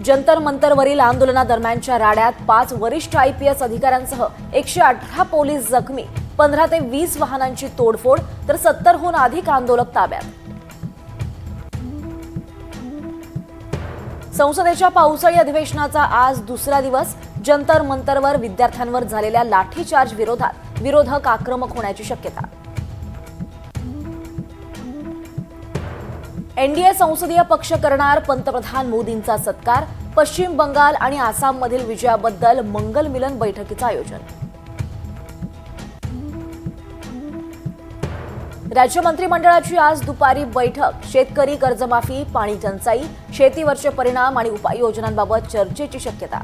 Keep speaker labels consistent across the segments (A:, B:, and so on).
A: जंतर मंतरवरील आंदोलनादरम्यानच्या राड्यात 5 वरिष्ठ IPS अधिकाऱ्यांसह 118 police जखमी, 15 ते 20 वाहनांची तोडफोड, तर 70हून अधिक आंदोलक ताब्यात. संसदेच्या पावसाळी अधिवेशनाचा आज दुसरा दिवस. जंतर मंतरवर विद्यार्थ्यांवर झालेल्या लाठीचार्ज विरोधात विरोधक आक्रमक होण्याची शक्यता. NDA संसदीय पक्ष करणार पंतप्रधान मोदींचा सत्कार. पश्चिम बंगाल आणि आसाममधील विजयाबद्दल मंगल मिलन बैठकीचं आयोजन. राज्य मंत्रिमंडळाची आज दुपारी बैठक. शेतकरी कर्जमाफी, पाणी टंचाई, शेतीवरचे परिणाम आणि उपाययोजनांबाबत चर्चेची शक्यता.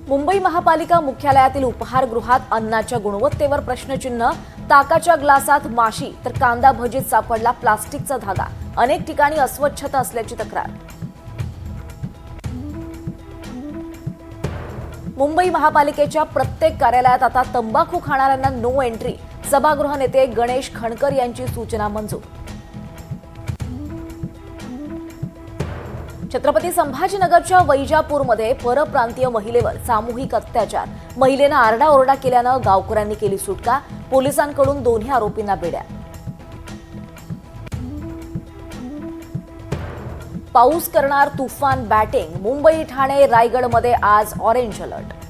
A: मुंबई महापालिका मुख्यालयातील उपहारगृहात अन्नाच्या गुणवत्तेवर प्रश्नचिन्ह. ताकाच्या ग्लासात माशी तर कांदा भजीत सापडला प्लास्टिकचा धागा. अनेक ठिकाणी अस्वच्छता असल्याची तक्रार. मुंबई महापालिकेच्या प्रत्येक कार्यालयात आता तंबाखू खाणाऱ्यांना नो एंट्री. सभागृह नेते गणेश खणकर यांची सूचना मंजूर. छत्रपती संभाजीनगरच्या वैजापूरमध्ये परप्रांतीय महिलेवर सामूहिक अत्याचार. महिलेनं आरडाओरडा केल्यानं गावकऱ्यांनी केली सुटका. पोलिसांकडून दोन्ही आरोपींना बेड्या. पाऊस करणार तुफान बॅटिंग. मुंबई, ठाणे, रायगडमध्ये आज ऑरेंज अलर्ट.